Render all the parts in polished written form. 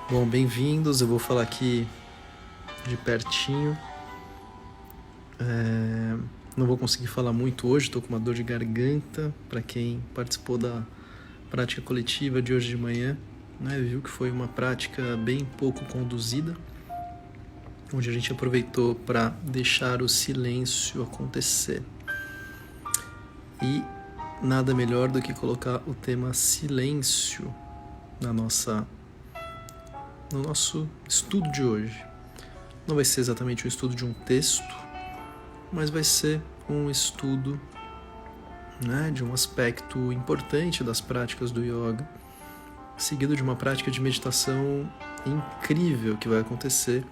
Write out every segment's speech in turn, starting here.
Bom, bem-vindos. Eu vou falar aqui de pertinho. Não vou conseguir falar muito hoje, estou com uma dor de garganta. Para quem participou da prática coletiva de hoje de manhã, né, viu que foi uma prática bem pouco conduzida, onde a gente aproveitou para deixar o silêncio acontecer. E nada melhor do que colocar o tema silêncio no nosso estudo de hoje. Não vai ser exatamente um estudo de um texto, mas vai ser um estudo, né, de um aspecto importante das práticas do yoga, seguido de uma prática de meditação incrível que vai acontecer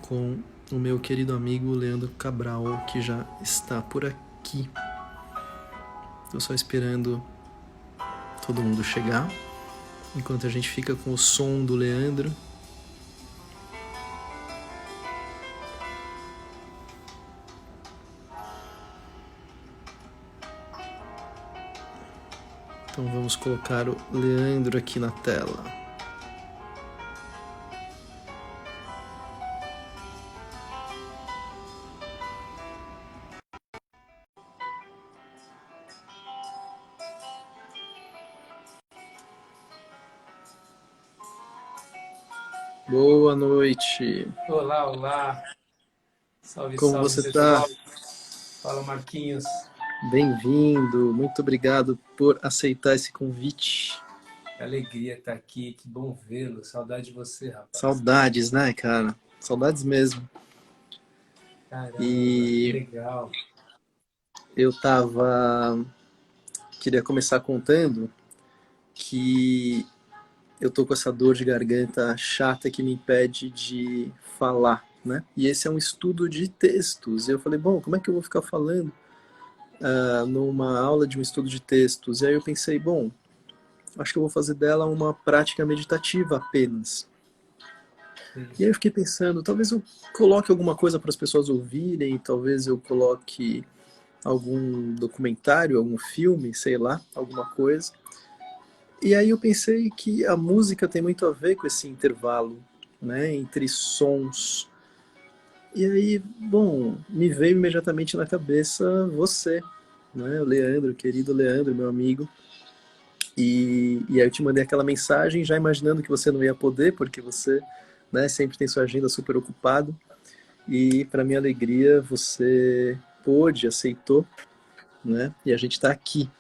com o meu querido amigo Leandro Cabral, que já está por aqui. Estou só esperando todo mundo chegar, enquanto a gente fica com o som do Leandro. Então vamos colocar o Leandro aqui na tela. Boa noite. Olá, olá. Salve, Como salve, você está? pessoal. Fala, Marquinhos. Bem-vindo. Muito obrigado por aceitar esse convite. Que alegria estar aqui, que bom vê-lo. Saudade de você, rapaz. Saudades, né, cara? Saudades mesmo. Caramba, que E legal. eu queria começar contando que eu tô com essa dor de garganta chata que me impede de falar, né? E esse é um estudo de textos. E eu falei, bom, como é que eu vou ficar falando numa aula de um estudo de textos? E aí eu pensei, bom, acho que eu vou fazer dela uma prática meditativa apenas. Sim. E aí eu fiquei pensando, talvez eu coloque alguma coisa para as pessoas ouvirem, talvez eu coloque algum documentário, algum filme, sei lá, alguma coisa. E aí eu pensei que a música tem muito a ver com esse intervalo, né, entre sons. E aí, bom, me veio imediatamente na cabeça você, né, o Leandro, querido Leandro, meu amigo. E aí eu te mandei aquela mensagem já imaginando que você não ia poder, porque você, né, sempre tem sua agenda super ocupada. E para minha alegria, você pôde, aceitou, né? E a gente está aqui.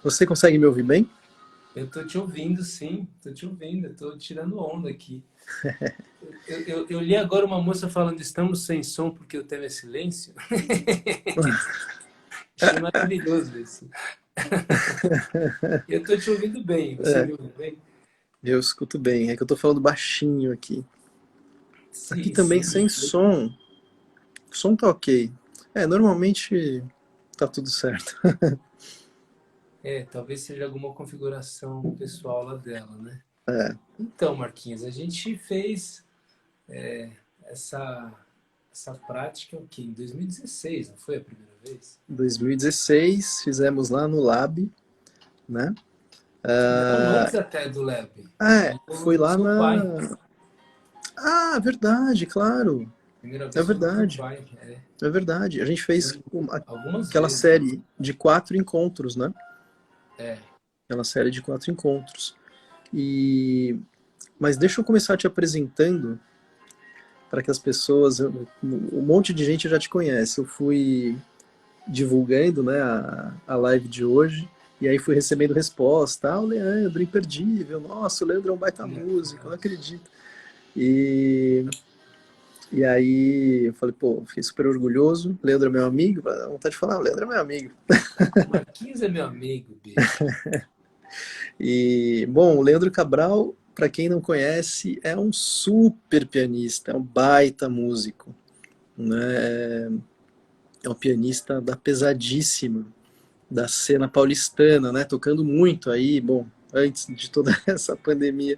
Você consegue me ouvir bem? Eu tô te ouvindo, sim. Tô te ouvindo. Eu tô tirando onda aqui. Eu li agora uma moça falando estamos sem som porque o tema é silêncio. Achei maravilhoso isso. Eu tô te ouvindo bem. Você me ouve bem? Eu escuto bem. É que eu tô falando baixinho aqui. Aqui Sim, também sim. sem som. O som tá ok. Normalmente tá tudo certo. É, talvez seja alguma configuração pessoal lá dela, né? É, Então, Marquinhos, a gente fez essa, essa prática o quê? Em 2016, não foi a primeira vez? 2016 fizemos lá no Lab, né? Não, antes até do Lab. Foi No lá seu pai. na. Ah, verdade, claro. Primeira É vez foi no seu verdade. pai. É, É verdade. A gente fez algumas aquela vezes. série de 4 encontros, né? É, Aquela série de 4 encontros. E mas deixa eu começar te apresentando para que as pessoas, um monte de gente já te conhece. Eu fui divulgando, né, a live de hoje e aí fui recebendo resposta. Ah, o Leandro, imperdível. Nossa, o Leandro é um baita músico, não legal. acredito. E e aí eu falei, pô, fiquei super orgulhoso. Leandro é meu amigo, dá vontade de falar, o Leandro é meu amigo. O Marquinhos é meu amigo, bicho. E, bom, o Leandro Cabral, para quem não conhece, é um super pianista, é um baita músico, né? É um pianista da pesadíssima, da cena paulistana, né? Tocando muito aí, bom, antes de toda essa pandemia,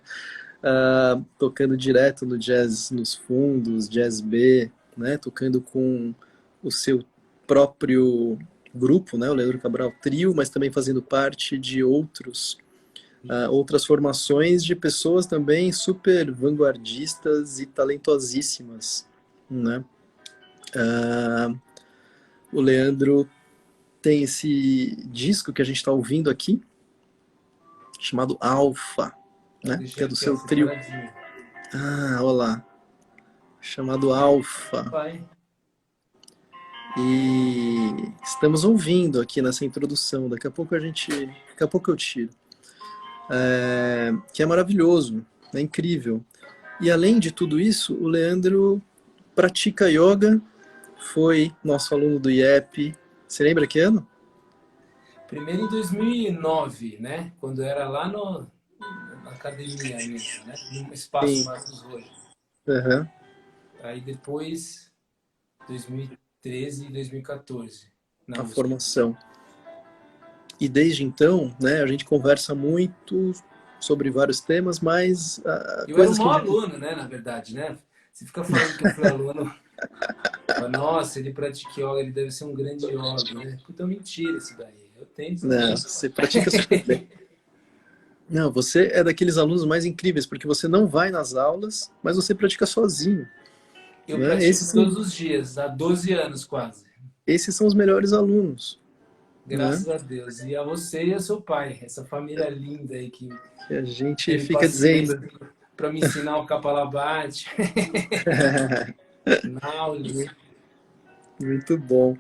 tocando direto no jazz nos fundos, jazz B, né? Tocando com o seu próprio grupo, né? O Leandro Cabral Trio, mas também fazendo parte de outros outras formações de pessoas também super vanguardistas e talentosíssimas, né? Ah, o Leandro tem esse disco que a gente está ouvindo aqui, chamado Alpha, Eu né? Que deixei é do aqui, ó, seu trio. separadinho. Ah, olha lá. Chamado Alpha. Vai. E estamos ouvindo aqui nessa introdução. Daqui a pouco eu tiro. Que é maravilhoso, é incrível. E além de tudo isso, o Leandro pratica yoga, foi nosso aluno do IEP. Você lembra que ano? Primeiro em 2009, né? Quando era lá na academia mesmo, né? No espaço Sim. Marcos Rocha. Aham. Aí depois, 2013 e 2014, na A USP. formação. E desde então, né, a gente conversa muito sobre vários temas, mas Eu era um coisas que mau a gente... aluno, né? Na verdade, né? Você fica falando que eu fui aluno, fala, nossa, ele pratica yoga, ele deve ser um grande yogi, né? Puta, mentira isso daí. Eu tento Não, também. você pratica super bem. Não, você é daqueles alunos mais incríveis, porque você não vai nas aulas, mas você pratica sozinho, Eu né? pratico todos os dias, há 12 anos quase. Esses são os melhores alunos, né? Graças a Deus. E a você e a seu pai, essa família linda aí que E a gente teve fica paciência dizendo, para me ensinar o Kapalabhati, Nauli. muito bom.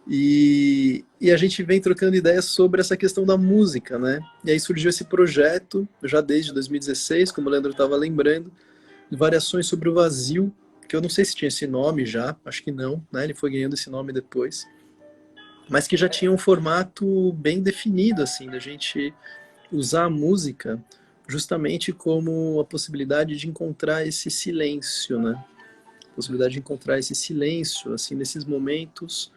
E a gente vem trocando ideias sobre essa questão da música, né? E aí surgiu esse projeto, já desde 2016, como o Leandro estava lembrando, de variações sobre o vazio, que eu não sei se tinha esse nome já, acho que não, né? Ele foi ganhando esse nome depois, mas que já tinha um formato bem definido, assim, da gente usar a música justamente como a possibilidade de encontrar esse silêncio, né? Possibilidade de encontrar esse silêncio, assim, nesses momentos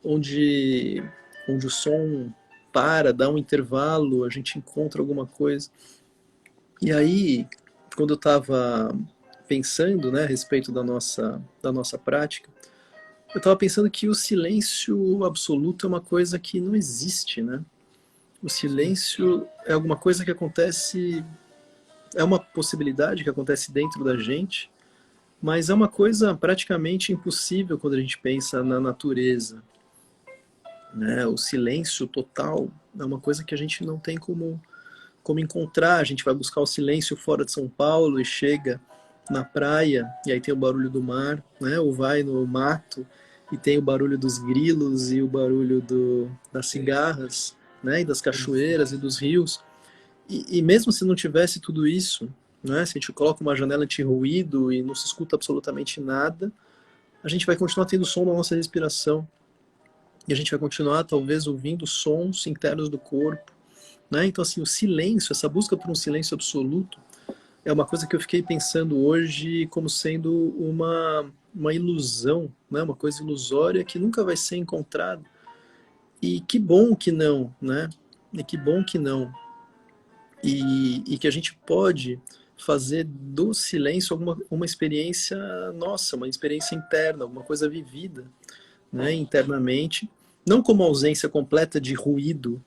onde, onde o som para, dá um intervalo, a gente encontra alguma coisa. E aí, quando eu estava pensando, né, a respeito da nossa prática, eu estava pensando que o silêncio absoluto é uma coisa que não existe, né? O Sim. silêncio é alguma coisa que acontece, é uma possibilidade que acontece dentro da gente, mas é uma coisa praticamente impossível quando a gente pensa na natureza, né? O silêncio total é uma coisa que a gente não tem como encontrar. A gente vai buscar o silêncio fora de São Paulo e chega na praia e aí tem o barulho do mar, né? Ou vai no mato e tem o barulho dos grilos e o barulho das Sim, cigarras, né? E das sim, sim. cachoeiras e dos rios. E mesmo se não tivesse tudo isso, né? Se a gente coloca uma janela anti-ruído e não se escuta absolutamente nada, a gente vai continuar tendo som na nossa respiração. E a gente vai continuar, talvez, ouvindo sons internos do corpo, né? Então, assim, o silêncio, essa busca por um silêncio absoluto, é uma coisa que eu fiquei pensando hoje como sendo uma ilusão, né? Uma coisa ilusória que nunca vai ser encontrada. E que bom que não, né? E que bom que não. E que a gente pode fazer do silêncio uma experiência nossa, uma experiência interna, alguma coisa vivida, né? Internamente. Não como ausência completa de ruído,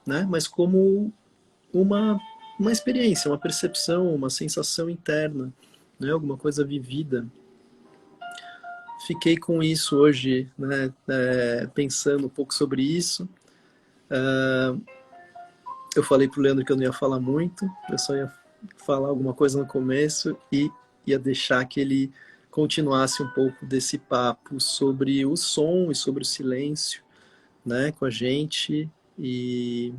né? Mas como uma, uma experiência, uma percepção, uma sensação interna, né? Alguma coisa vivida. Fiquei com isso hoje, né? Pensando um pouco sobre isso. Eu falei para o Leandro que eu não ia falar muito, eu só ia falar alguma coisa no começo e ia deixar que ele continuasse um pouco desse papo sobre o som e sobre o silêncio, né, com a gente e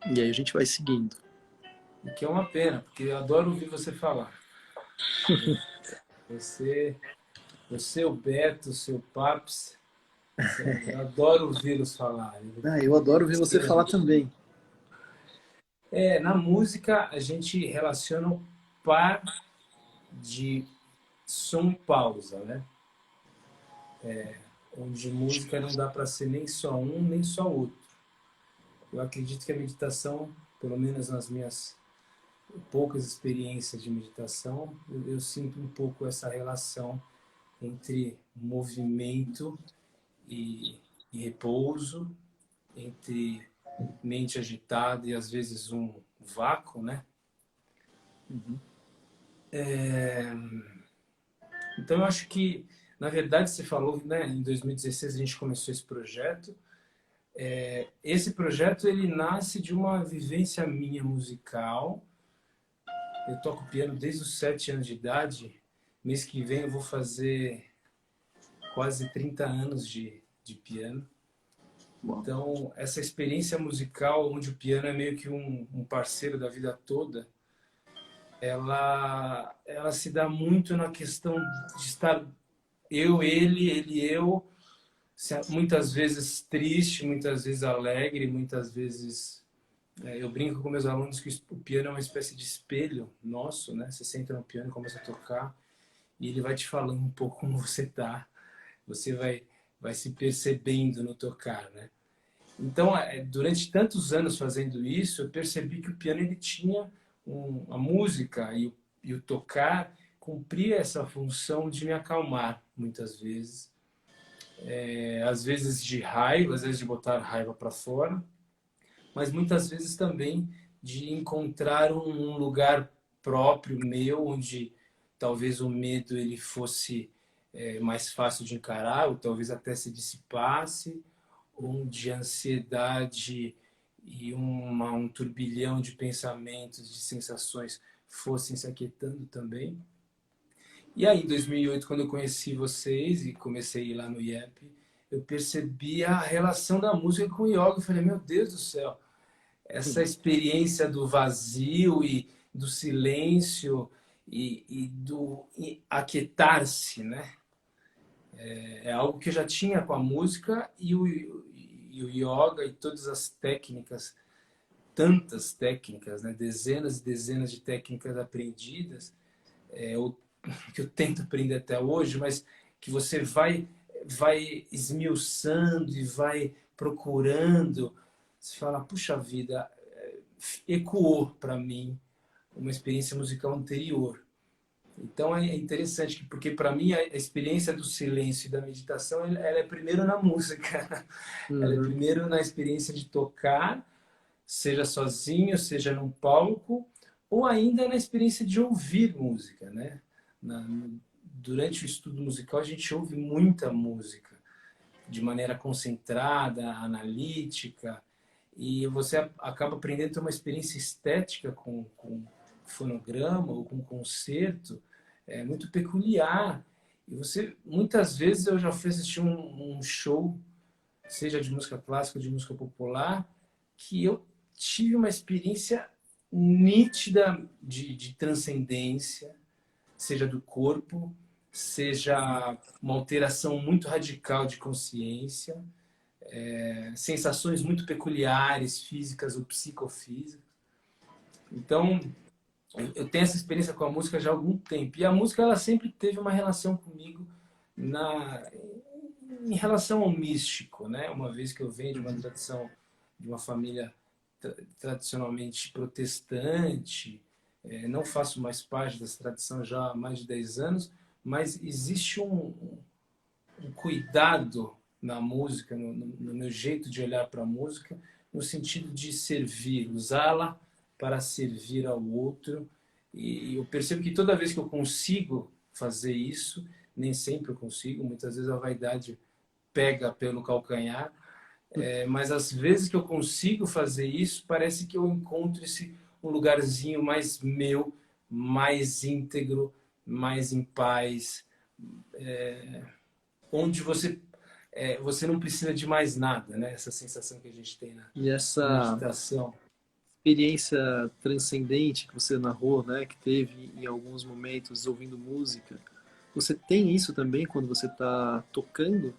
aí a gente vai seguindo. O que é uma pena, porque eu adoro ouvir você falar. Você, você, o Beto, o seu Paps, eu adoro ouvi-los falar. Ah, eu adoro ouvir você falar também. Na música a gente relaciona o par de som e pausa, né? Onde música não dá para ser nem só um, nem só outro. Eu acredito que a meditação, pelo menos nas minhas poucas experiências de meditação, eu sinto um pouco essa relação entre movimento e repouso, entre mente agitada e às vezes um vácuo, né? Uhum. Então eu acho que, na verdade, você falou, né, em 2016 a gente começou esse projeto. Esse projeto ele nasce de uma vivência minha musical. Eu toco piano desde os 7 anos de idade. Mês que vem eu vou fazer quase 30 anos de piano. Uau. Então, essa experiência musical, onde o piano é meio que um parceiro da vida toda, ela se dá muito na questão de estar eu, ele, eu, muitas vezes triste, muitas vezes alegre, muitas vezes... eu brinco com meus alunos que o piano é uma espécie de espelho nosso, né? Você senta no piano e começa a tocar e ele vai te falando um pouco como você tá. Você vai se percebendo no tocar, né? Então, durante tantos anos fazendo isso, eu percebi que o piano ele tinha a música e o tocar cumpria essa função de me acalmar, muitas vezes. Às vezes de raiva, às vezes de botar raiva para fora, mas muitas vezes também de encontrar um lugar próprio meu, onde talvez o medo ele fosse mais fácil de encarar, ou talvez até se dissipasse, onde a ansiedade e um turbilhão de pensamentos, de sensações fossem se aquietando também. E aí, em 2008, quando eu conheci vocês e comecei a ir lá no IEP, eu percebi a relação da música com o yoga. Eu falei, meu Deus do céu, essa experiência do vazio e do silêncio e do aquietar-se, né? É algo que eu já tinha com a música e o yoga e todas as técnicas, tantas técnicas, né? Dezenas e dezenas de técnicas aprendidas, que eu tento aprender até hoje, mas que você vai esmiuçando e vai procurando. Você fala, puxa vida, ecoou para mim uma experiência musical anterior. Então é interessante, porque para mim a experiência do silêncio e da meditação ela é primeiro na música, ela é Uhum. primeiro na experiência de tocar, seja sozinho, seja num palco, ou ainda na experiência de ouvir música, né? Durante o estudo musical a gente ouve muita música de maneira concentrada, analítica, e você acaba aprendendo a ter uma experiência estética com fonograma ou com concerto muito peculiar. E você, muitas vezes eu já fui assistir um show, seja de música clássica ou de música popular, que eu tive uma experiência nítida de transcendência, seja do corpo, seja uma alteração muito radical de consciência, sensações muito peculiares, físicas ou psicofísicas. Então, eu tenho essa experiência com a música já há algum tempo. E a música ela sempre teve uma relação comigo em relação ao místico, né? Uma vez que eu venho de uma tradição, de uma família tradicionalmente protestante, não faço mais parte dessa tradição já há mais de 10 anos, mas existe um cuidado na música, no meu jeito de olhar para a música, no sentido de servir, usá-la para servir ao outro. E eu percebo que toda vez que eu consigo fazer isso, nem sempre eu consigo, muitas vezes a vaidade pega pelo calcanhar, mas às vezes que eu consigo fazer isso, parece que eu encontro um lugarzinho mais meu, mais íntegro, mais em paz, onde você não precisa de mais nada, né? Essa sensação que a gente tem E na essa meditação. experiência transcendente que você narrou, né, que teve em alguns momentos ouvindo música, você tem isso também quando você está tocando?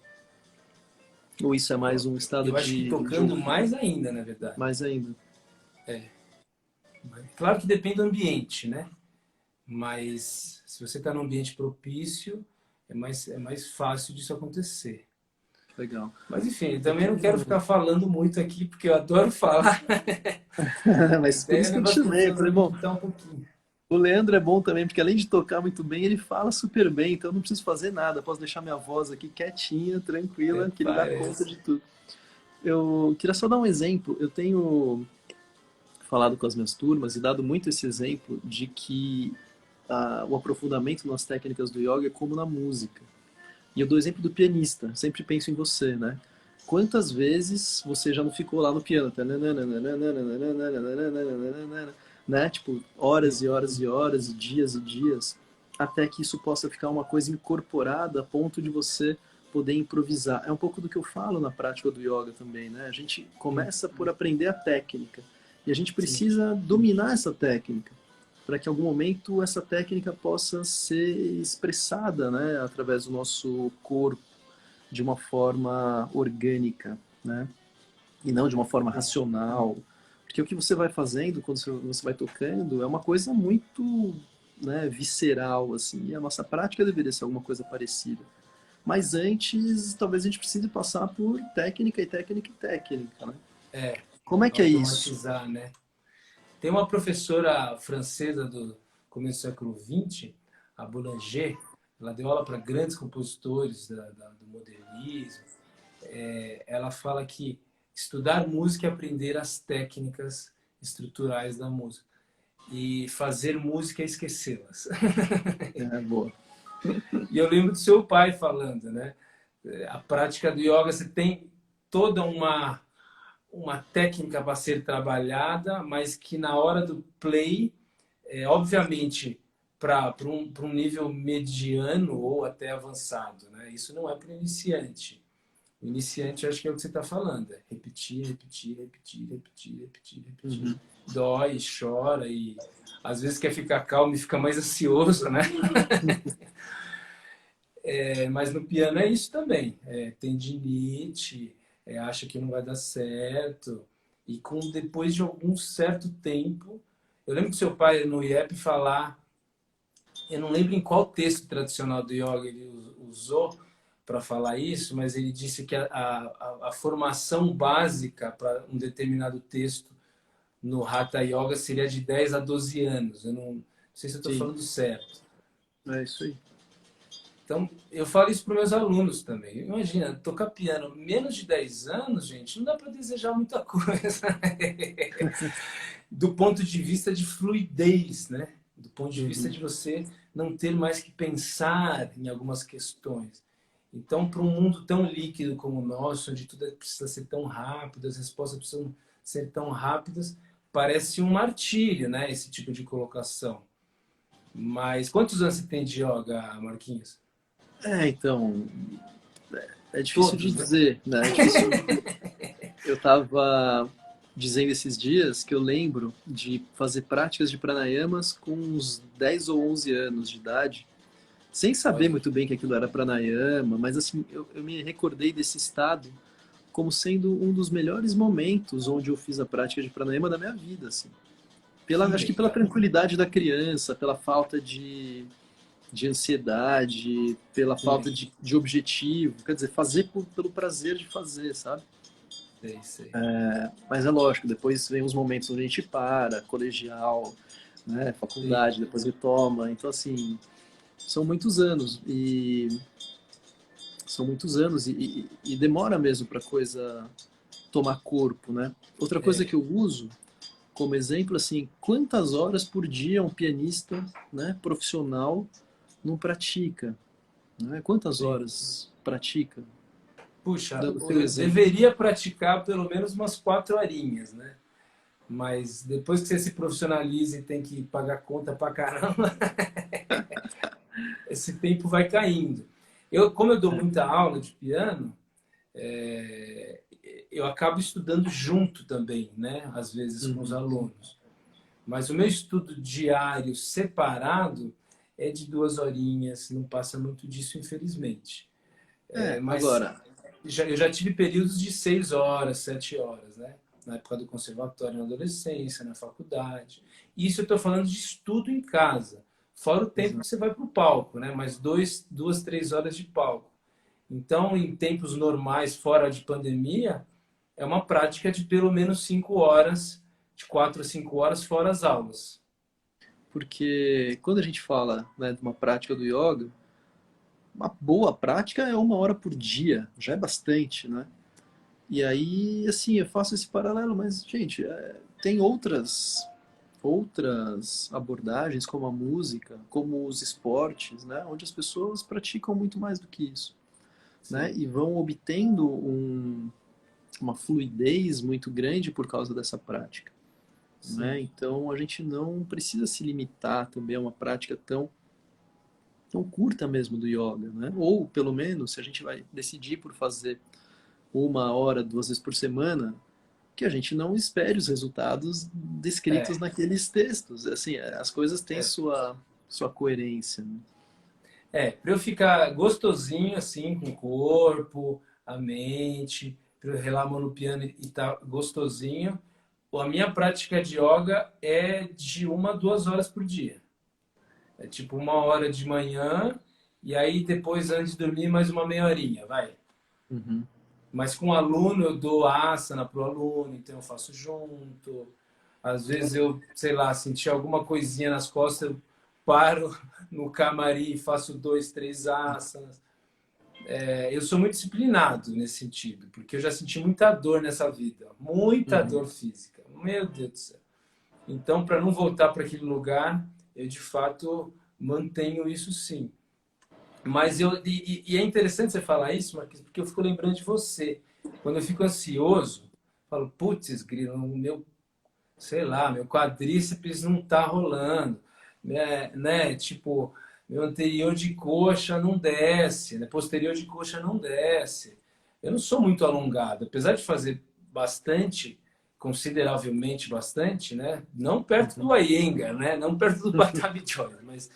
Ou isso é mais um estado Eu acho que de tocando ouvir mais ainda, na verdade. mais ainda? Claro que depende do ambiente, né? Mas se você está num ambiente propício, é mais fácil disso acontecer. Legal. Mas enfim, Eu também não quero tenho... ficar falando muito aqui, porque eu adoro falar. Mas por Até é isso um que eu te negócio que eu chamei. Eu preciso falei, bom, meditar um pouquinho. o Leandro é bom também, porque além de tocar muito bem, ele fala super bem, então eu não preciso fazer nada. Posso deixar minha voz aqui quietinha, tranquila, que ele dá conta Parece. de tudo. Eu queria só dar um exemplo. Eu tenho falado com as minhas turmas e dado muito esse exemplo de que o aprofundamento nas técnicas do yoga é como na música. E eu dou o exemplo do pianista, sempre penso em você, né? Quantas vezes você já não ficou lá no piano, né? Tipo, horas e horas e horas, e dias, até que isso possa ficar uma coisa incorporada a ponto de você poder improvisar. É um pouco do que eu falo na prática do yoga também, né? A gente começa por aprender a técnica e a gente Sim, precisa dominar essa técnica para que em algum momento essa técnica possa ser expressada, né, através do nosso corpo de uma forma orgânica, né, e não de uma forma racional. Porque o que você vai fazendo quando você vai tocando é uma coisa muito, né, visceral, assim, e a nossa prática deveria ser alguma coisa parecida. Mas antes, talvez a gente precise passar por técnica e técnica e técnica, né? é, Como é que é isso? automatizar, né? Tem uma professora francesa do começo do século XX, a Boulanger, ela deu aula para grandes compositores do modernismo. Ela fala que estudar música é aprender as técnicas estruturais da música. E fazer música é esquecê-las. É, boa. E eu lembro do seu pai falando, né? A prática do yoga, você tem toda uma técnica para ser trabalhada, mas que na hora do play, obviamente, para um nível mediano ou até avançado, né? Isso não é para o iniciante. O iniciante, acho que é o que você está falando. É repetir, repetir, repetir, repetir, repetir, repetir. Uhum. Dói, chora e às vezes quer ficar calmo e fica mais ansioso, né? Mas no piano é isso também. Tendinite, acha que não vai dar certo. E depois de algum certo tempo, eu lembro que seu pai no IEP falar, eu não lembro em qual texto tradicional do yoga ele usou para falar isso, mas ele disse que a formação básica para um determinado texto no Hatha Yoga seria de 10 a 12 anos. Eu não sei se eu estou Sim, falando certo. é isso aí. Então, eu falo isso para meus alunos também. Imagina, tocar piano menos de 10 anos, gente, não dá para desejar muita coisa. Do ponto de vista de fluidez, né? Do ponto de vista Uhum. de você não ter mais que pensar em algumas questões. Então, para um mundo tão líquido como o nosso, onde tudo precisa ser tão rápido, as respostas precisam ser tão rápidas, parece um martírio, né? Esse tipo de colocação. Mas quantos anos você tem de yoga, Marquinhos? Então, é difícil de Todos, né? dizer, né? É difícil. Eu estava dizendo esses dias que eu lembro de fazer práticas de pranayamas com uns 10 ou 11 anos de idade, sem saber Olha, muito bem que aquilo era pranayama, mas assim, eu me recordei desse estado como sendo um dos melhores momentos onde eu fiz a prática de pranayama da minha vida, assim. que Acho que pela legal. tranquilidade da criança, pela falta de ansiedade, pela falta Sim, de objetivo, quer dizer, fazer pelo prazer de fazer, sabe? sei, sei. Mas é lógico, depois vem os momentos onde a gente para, colegial, né, Sim, faculdade, depois retoma, então assim, são muitos anos e e demora mesmo para coisa tomar corpo, né? Outra coisa que é, eu uso como exemplo, assim, quantas horas por dia um pianista, né, profissional não pratica, né? Quantas sim. horas pratica? Puxa, Dando o teu eu exemplo. deveria praticar pelo menos umas 4 horinhas, né? Mas depois que você se profissionaliza e tem que pagar conta pra caramba, esse tempo vai caindo. Como eu dou muita aula de piano, é, eu acabo estudando junto também, né? Às vezes com os Uhum. alunos. Mas o meu estudo diário separado é de 2 horinhas, não passa muito disso, infelizmente. Mas Agora, eu já tive períodos de 6 horas, 7 horas, né? Na época do conservatório, na adolescência, na faculdade. Isso eu estou falando de estudo em casa. Fora o tempo que você vai para o palco, né? Mais 2, 3 horas de palco. Então, em tempos normais, fora de pandemia, é uma prática de pelo menos 5 horas, de 4 a 5 horas, fora as aulas. porque quando a gente fala, né, de uma prática do yoga, uma boa prática é 1 hora por dia, já é bastante, né? E aí, assim, eu faço esse paralelo, mas, gente, tem outras abordagens, como a música, como os esportes, né, onde as pessoas praticam muito mais do que isso, né, Sim. e vão obtendo uma fluidez muito grande por causa dessa prática, né? Sim. Então a gente não precisa se limitar também a uma prática tão curta mesmo do yoga, né? Ou pelo menos se a gente vai decidir por fazer 1 hora, 2 vezes por semana, que a gente não espere os resultados descritos É, naqueles textos. Assim, as coisas têm é. sua coerência, né? Para eu ficar gostosinho assim com o corpo, a mente, para eu relar a mão no piano e estar gostosinho, a minha prática de yoga é de 1 a 2 horas por dia. É tipo 1 hora de manhã e aí depois antes de dormir mais uma meia horinha, vai. Uhum. Mas com o aluno eu dou asana pro aluno, então eu faço junto. Às vezes eu, sei lá, senti alguma coisinha nas costas, eu paro no camarim e faço 2, 3 asanas. Eu sou muito disciplinado nesse sentido, porque eu já senti muita dor nessa vida, muita Uhum. dor física. Meu Deus do céu. Então, para não voltar para aquele lugar, eu de fato mantenho isso sim. Mas e é interessante você falar isso, Marquinhos, porque eu fico lembrando de você. Quando eu fico ansioso, falo, putz, grilo, meu, sei lá, meu quadríceps não tá rolando, né? Tipo, meu anterior de coxa não desce, né? Posterior de coxa não desce. Eu não sou muito alongado, apesar de fazer bastante, consideravelmente bastante, né? Não perto Uhum. do Iyengar, né? Não perto do Batabi Joy, mas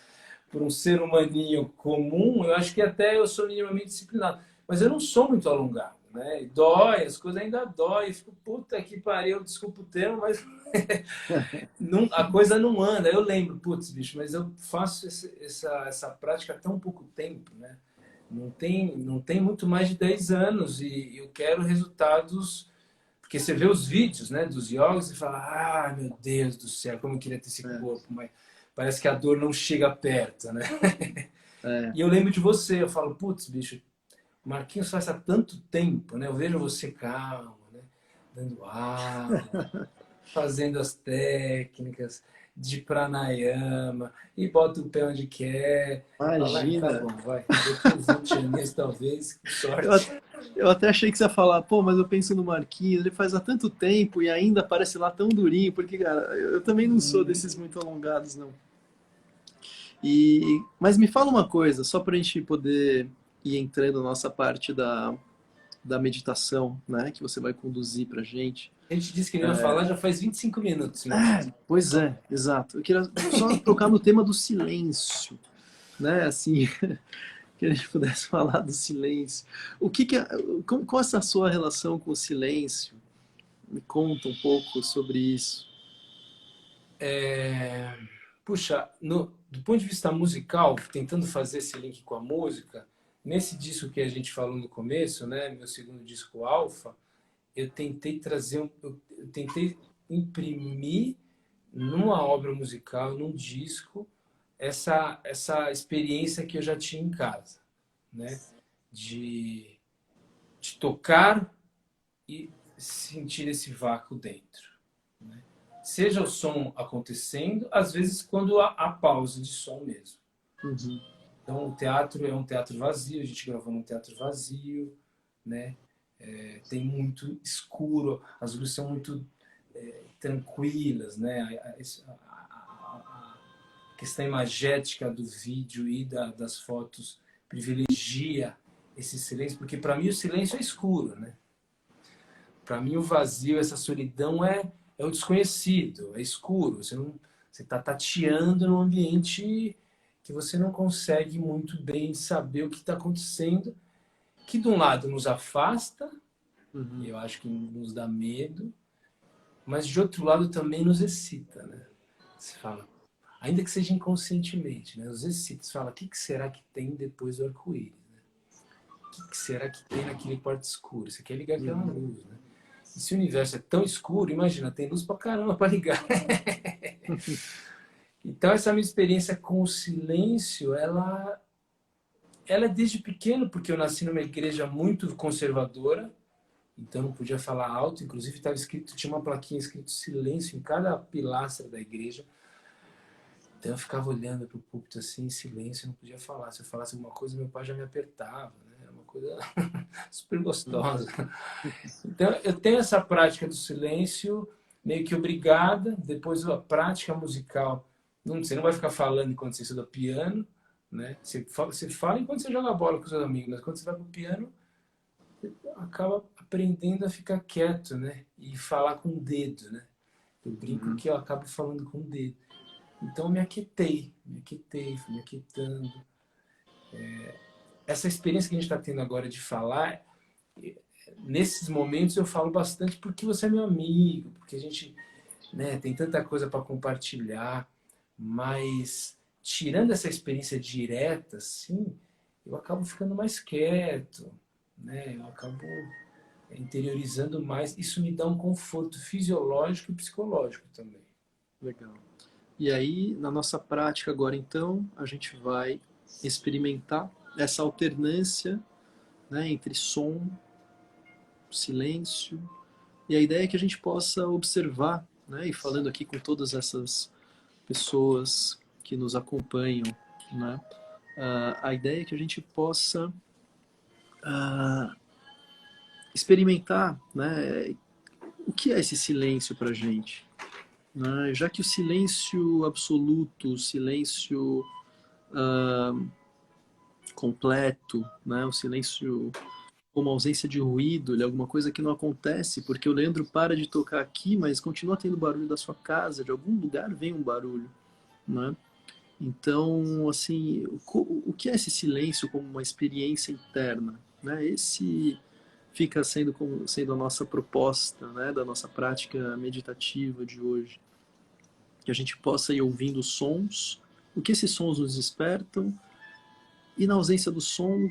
por um ser humaninho comum, eu acho que até eu sou minimamente disciplinado. Mas eu não sou muito alongado, né? E dói, as coisas ainda dói. Eu fico, puta que pariu, desculpa o termo, mas não, a coisa não anda. Eu lembro, putz, bicho, mas eu faço essa prática há tão pouco tempo, né? Não tem muito mais de 10 anos e eu quero resultados. Porque você vê os vídeos, né, dos yogis e fala, ah, meu Deus do céu, como eu queria ter esse É, corpo, mas parece que a dor não chega perto, né? é. E eu lembro de você, eu falo, putz, bicho, Marquinhos faz há tanto tempo, né? Eu vejo você calmo, né? Dando aula, fazendo as técnicas de pranayama, e bota o pé onde quer. Fala, ah, tá Imagina. bom, vai. Daqui uns 20 anos, talvez, com Eu, sorte. at- eu até achei que você ia falar, pô, mas eu penso no Marquinhos, ele faz há tanto tempo e ainda parece lá tão durinho, porque, cara, eu também não sou desses muito alongados, não. Mas me fala uma coisa, só para a gente poder ir entrando na nossa parte da meditação, né, que você vai conduzir pra gente. A gente disse que não ia falar, já faz 25 minutos, Marquinhos. É, pois é, exato. Eu queria só tocar no tema do silêncio, né, assim, que a gente pudesse falar do silêncio. O que que é, qual é a sua relação com o silêncio? Me conta um pouco sobre isso. É, puxa, do ponto de vista musical, tentando fazer esse link com a música, nesse disco que a gente falou no começo, né, meu segundo disco Alpha, eu tentei trazer, eu tentei imprimir numa obra musical, num disco, essa experiência que eu já tinha em casa, né, de, de tocar e sentir esse vácuo dentro, né? Seja o som acontecendo, às vezes quando há pausa de som mesmo. Uhum. Então o teatro é um teatro vazio, a gente gravou num teatro vazio, né? Tem muito escuro, as luzes são muito tranquilas, né? A questão imagética do vídeo e das fotos privilegia esse silêncio, porque para mim o silêncio é escuro, né? Para mim o vazio, essa solidão é o desconhecido, é escuro. Você está tateando num ambiente que você não consegue muito bem saber o que está acontecendo, que de um lado nos afasta, e Uhum. eu acho que nos dá medo, mas de outro lado também nos excita, né? Você fala, ainda que seja inconscientemente, né? Nos excita, você fala, o que será que tem depois do arco-íris? Né? O que será que tem naquele quarto escuro? Você quer ligar aquela Uhum. luz, né? E se o universo é tão escuro, imagina, tem luz pra caramba pra ligar. Então essa minha experiência com o silêncio, ela é desde pequeno, porque eu nasci numa igreja muito conservadora, então não podia falar alto, inclusive estava escrito, tinha uma plaquinha escrito silêncio em cada pilastra da igreja. Então eu ficava olhando para o púlpito assim, em silêncio, não podia falar. Se eu falasse alguma coisa, meu pai já me apertava, né? Era uma coisa super gostosa. Então eu tenho essa prática do silêncio meio que obrigada, depois a prática musical. Você não vai ficar falando enquanto você estuda piano, né? Você fala enquanto você joga bola com seus amigos, mas quando você vai para o piano, você acaba aprendendo a ficar quieto, né? E falar com o dedo, né? Eu brinco Uhum. que eu acabo falando com o dedo. Então eu me aquietei, fui me aquietando. Essa experiência que a gente está tendo agora de falar, nesses momentos eu falo bastante porque você é meu amigo, porque a gente, né, tem tanta coisa para compartilhar, mas tirando essa experiência direta, assim, eu acabo ficando mais quieto, né? Eu acabo interiorizando mais. Isso me dá um conforto fisiológico e psicológico também. Legal. E aí, na nossa prática agora, então, a gente vai experimentar essa alternância, né, entre som, silêncio, e a ideia é que a gente possa observar, né, e falando aqui com todas essas pessoas que nos acompanham, né, a ideia é que a gente possa experimentar, né, o que é esse silêncio para a gente, né? Já que o silêncio absoluto, o silêncio completo, né? O silêncio como ausência de ruído, ele é alguma coisa que não acontece, porque o Leandro para de tocar aqui, mas continua tendo barulho da sua casa, de algum lugar vem um barulho, né? Então, assim, o que é esse silêncio como uma experiência interna, né? Esse fica sendo a nossa proposta, né, da nossa prática meditativa de hoje, que a gente possa ir ouvindo sons, o que esses sons nos despertam, e na ausência do som,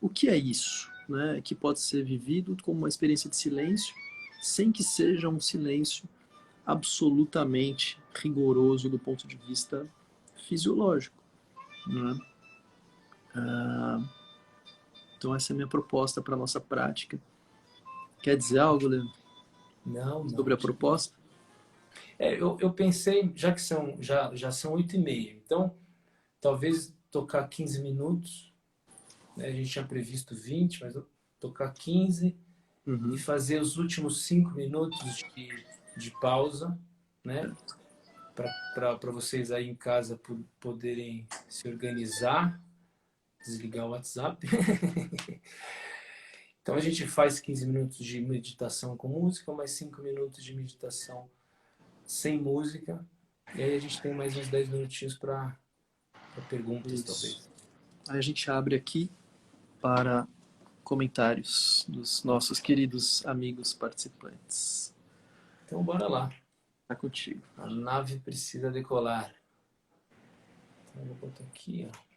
o que é isso, né, que pode ser vivido como uma experiência de silêncio, sem que seja um silêncio absolutamente rigoroso do ponto de vista fisiológico, né? Então essa é a minha proposta para a nossa prática. Quer dizer algo, Leandro, Não, sobre não. a proposta? Eu pensei, já são 8h30, então talvez tocar 15 minutos, né? A gente tinha previsto 20, mas tocar 15 e Uhum. fazer os últimos 5 minutos de pausa, né? Certo. Para vocês aí em casa poderem se organizar, desligar o WhatsApp. Então a gente faz 15 minutos de meditação com música, mais 5 minutos de meditação sem música, e aí a gente tem mais uns 10 minutinhos para perguntas, Isso. talvez. Aí a gente abre aqui para comentários dos nossos queridos amigos participantes. Então bora lá. Tá contigo. A nave precisa decolar. Então eu vou botar aqui, ó.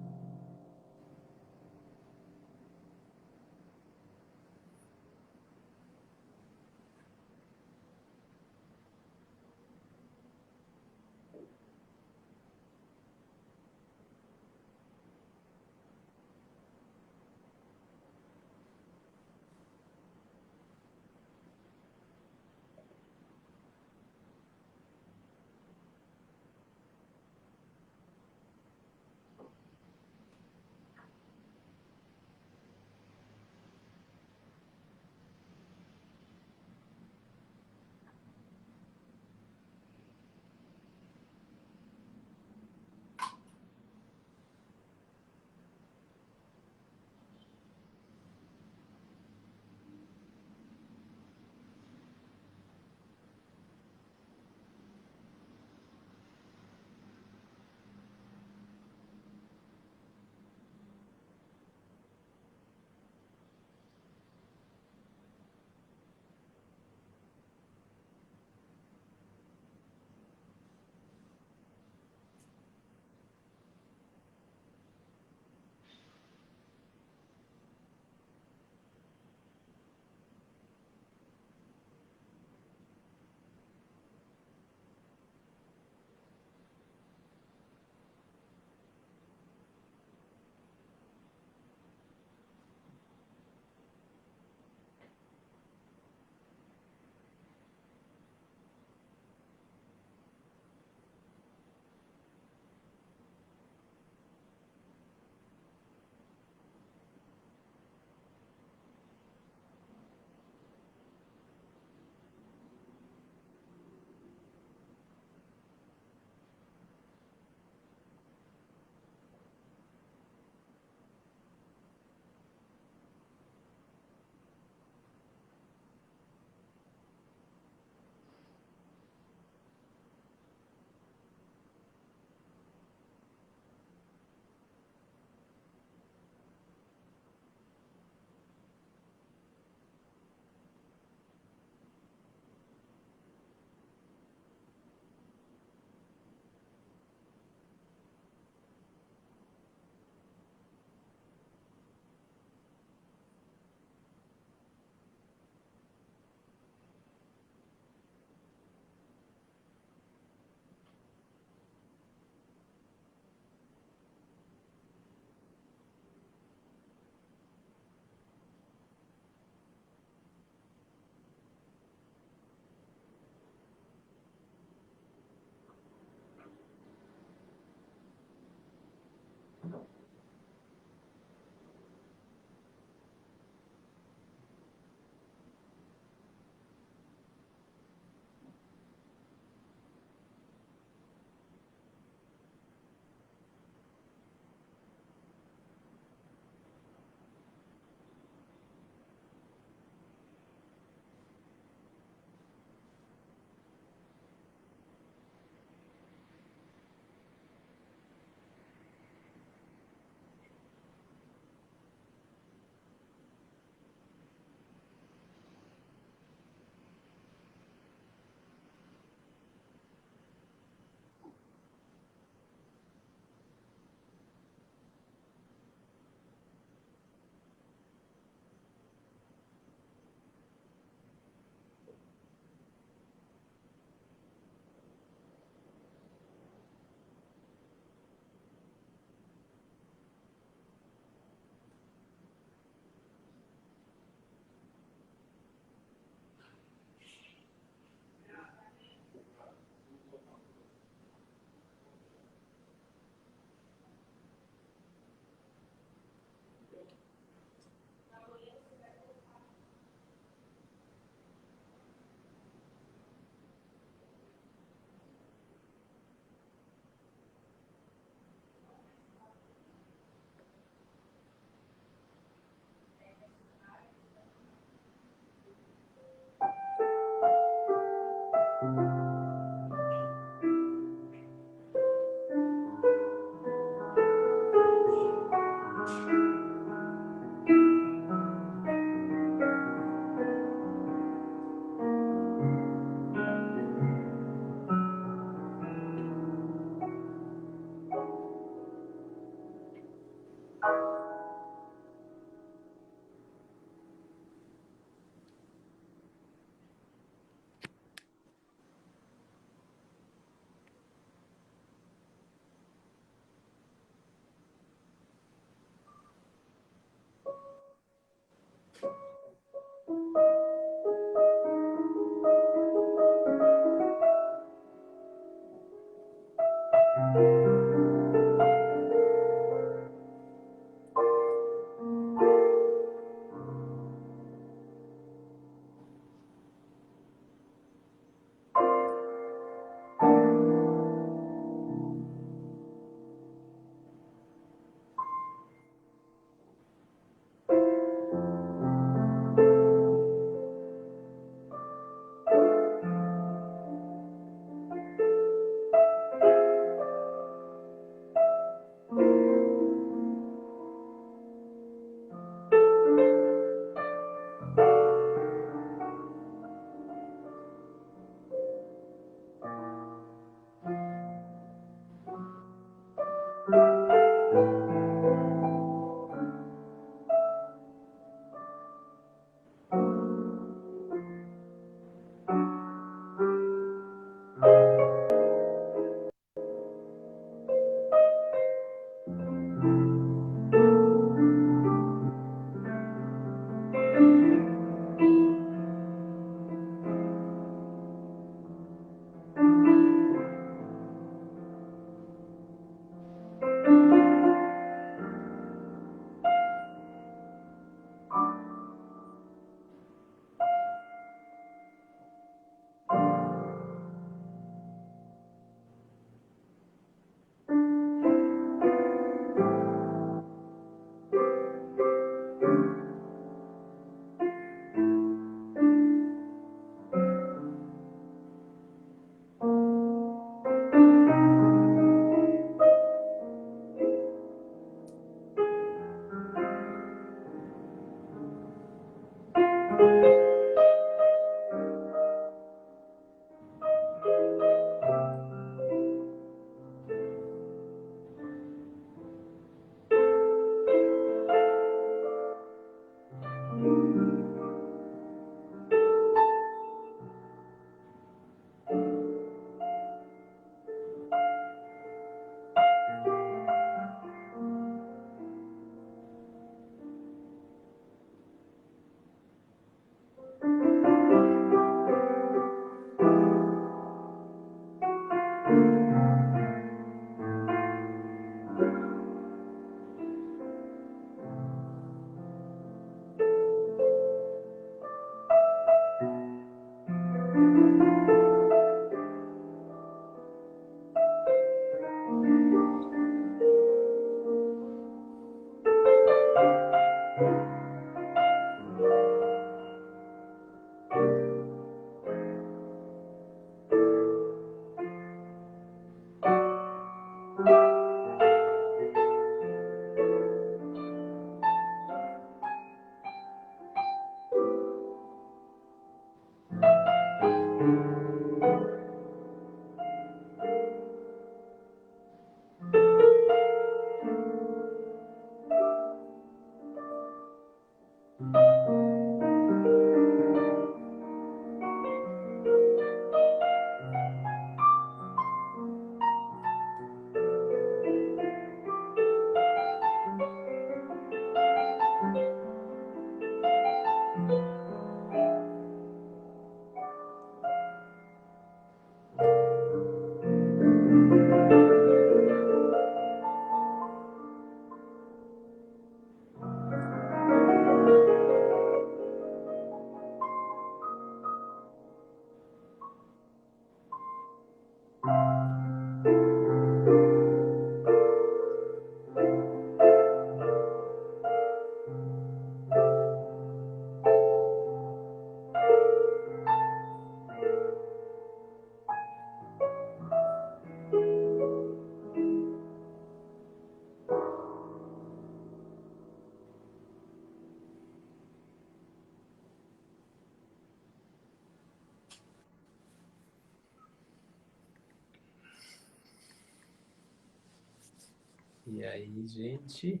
E aí, gente?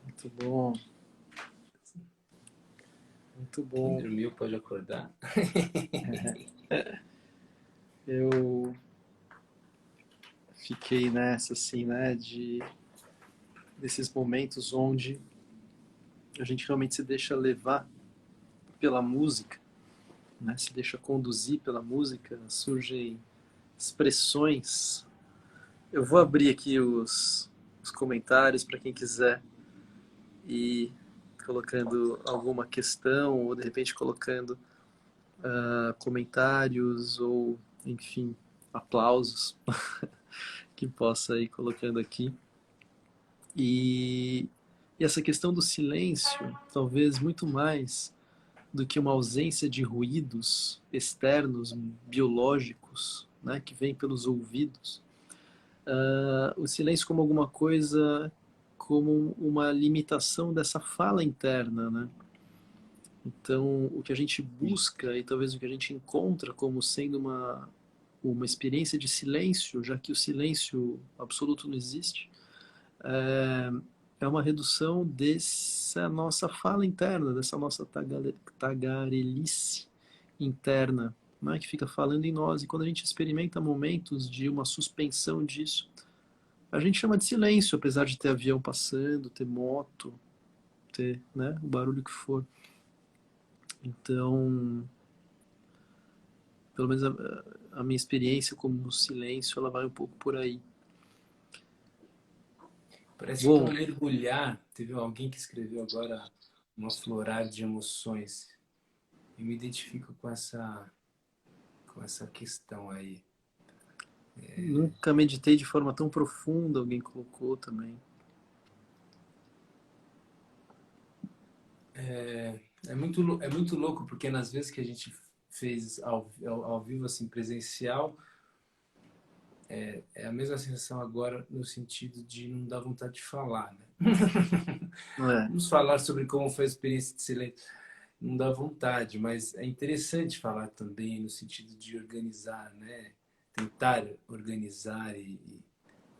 Muito bom. Muito Quem bom. dormiu pode acordar. Eu fiquei nessa, assim, né, desses momentos onde a gente realmente se deixa levar pela música, né, se deixa conduzir pela música, surgem expressões. Eu vou abrir aqui os comentários para quem quiser ir colocando alguma questão ou de repente colocando comentários ou, enfim, aplausos que possa ir colocando aqui. E essa questão do silêncio, talvez muito mais do que uma ausência de ruídos externos, biológicos, né, que vêm pelos ouvidos, o silêncio como alguma coisa, como uma limitação dessa fala interna, né? Então, o que a gente busca e talvez o que a gente encontra como sendo uma experiência de silêncio, já que o silêncio absoluto não existe, é, é uma redução dessa nossa fala interna, dessa nossa tagarelice interna, né, que fica falando em nós. E quando a gente experimenta momentos de uma suspensão disso, a gente chama de silêncio, apesar de ter avião passando, ter moto, ter, né, o barulho que for. Então, pelo menos a minha experiência como silêncio, ela vai um pouco por aí. Parece que é Bom, um mergulhar. Teve alguém que escreveu agora um aflorar de emoções. Eu me identifico com essa questão aí. nunca meditei de forma tão profunda, alguém colocou também. É muito louco, porque nas vezes que a gente fez ao vivo, assim, presencial, é a mesma sensação agora no sentido de não dar vontade de falar, né? É. Vamos falar sobre como foi a experiência de silêncio. Não dá vontade, mas é interessante falar também no sentido de organizar, né? Tentar organizar e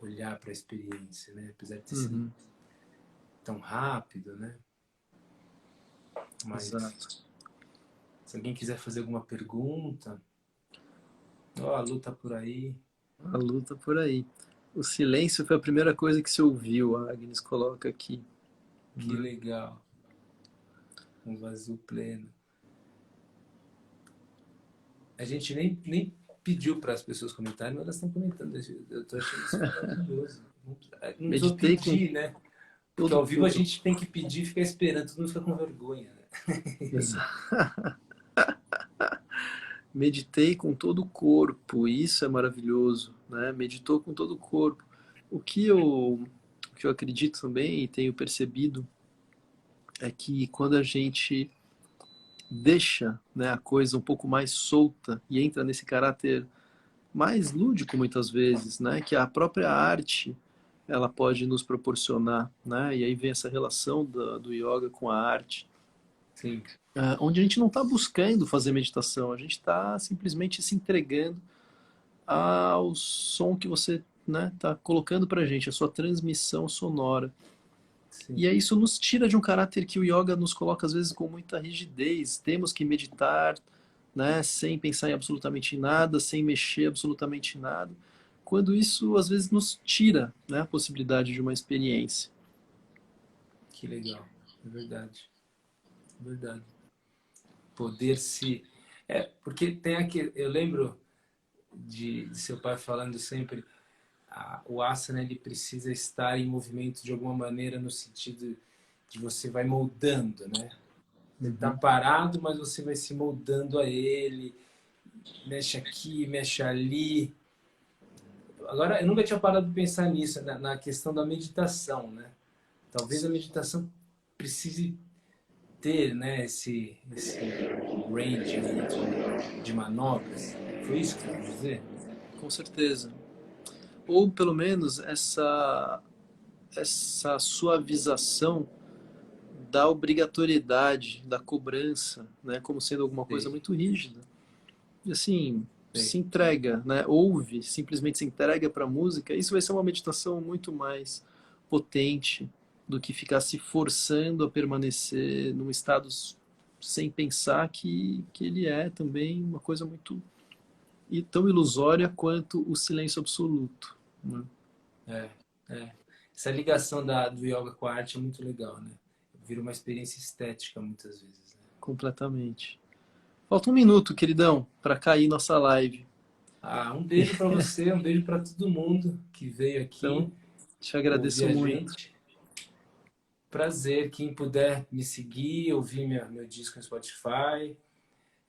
olhar para a experiência, né? Apesar de ter sido Uhum, tão rápido, né? Mas exato. se alguém quiser fazer alguma pergunta, ó, a Lu tá por aí. A luta por aí. O silêncio foi a primeira coisa que se ouviu, a Agnes coloca aqui. Que Né? legal. Um vazio pleno. A gente nem pediu para as pessoas comentarem, mas elas estão comentando. Eu estou achando isso maravilhoso. Não precisa Meditei com pedir, né? Porque todo o ao vivo a corpo. gente tem que pedir e ficar esperando, todo mundo fica com vergonha, né? Meditei com todo o corpo, isso é maravilhoso, né? Meditou com todo o corpo. O que eu acredito também e tenho percebido é que quando a gente deixa, né, a coisa um pouco mais solta e entra nesse caráter mais lúdico muitas vezes, né, que a própria arte ela pode nos proporcionar, né, e aí vem essa relação do yoga com a arte, Sim, onde a gente não está buscando fazer meditação, a gente está simplesmente se entregando ao som que você, né, tá colocando para a gente, a sua transmissão sonora. sim. E aí isso nos tira de um caráter que o yoga nos coloca às vezes com muita rigidez. Temos que meditar, né, sem pensar em absolutamente nada, sem mexer absolutamente nada. Quando isso às vezes nos tira, né, a possibilidade de uma experiência. Que legal. É verdade. É verdade. Poder se... porque tem aqui... Eu lembro de seu pai falando sempre o asana ele precisa estar em movimento de alguma maneira no sentido de você vai moldando, né? Ele está Uhum. parado, mas você vai se moldando a ele, mexe aqui, mexe ali. Agora, eu nunca tinha parado de pensar nisso, na questão da meditação, né? Talvez a meditação precise ter, né, esse range aí de manobras. Foi isso que você quis dizer? Com certeza. Ou pelo menos essa suavização da obrigatoriedade, da cobrança, né, como sendo alguma coisa Sei, muito rígida. E assim, sei. se entrega, né, ouve, simplesmente se entrega para a música, isso vai ser uma meditação muito mais potente do que ficar se forçando a permanecer num estado sem pensar que ele é também uma coisa muito e tão ilusória quanto o silêncio absoluto. Né? É, é. Essa ligação do yoga com a arte é muito legal, né? Vira uma experiência estética muitas vezes, né? Completamente. Falta um minuto, queridão, para cair nossa live. Ah, um beijo para você, um beijo para todo mundo que veio aqui Então, te ouvir agradeço a muito. gente. Prazer, quem puder me seguir, ouvir meu disco no Spotify,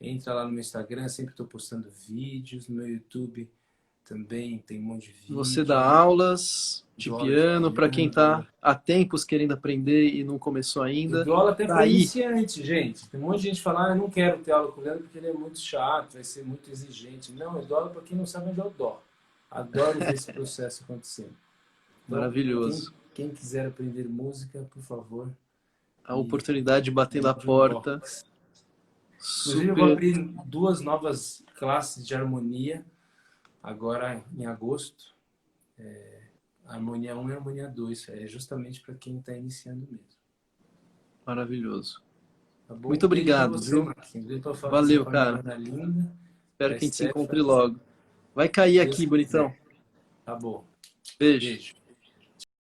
entra lá no meu Instagram, sempre estou postando vídeos, no meu YouTube também tem um monte de Você dá vídeo, aulas de dou aula de piano para quem está piano. há tempos querendo aprender e não começou Eu ainda. dou aula até Tá para aí. iniciante, gente. Tem um monte de gente que fala, eu não quero ter aula com o Leandro porque ele é muito chato, vai ser muito exigente. Não, eu dou aula para quem não sabe onde eu dou. Adoro ver esse processo acontecendo. Então, Maravilhoso. quem quiser aprender música, por favor, A me oportunidade batendo a mande um porta. inbox. Inclusive, eu vou Super. abrir 2 novas classes de harmonia Agora, em agosto, harmonia 1 e harmonia 2. É justamente para quem está iniciando mesmo. Maravilhoso. Tá bom? Muito Beijo para obrigado, você, viu? Marquinhos. Beijo para Valeu, cara. Fabiana linda, Espero para que a gente se encontre Stephanie, logo. Vai cair se aqui, Deus bonitão. quiser. Tá bom. Beijo. Beijo.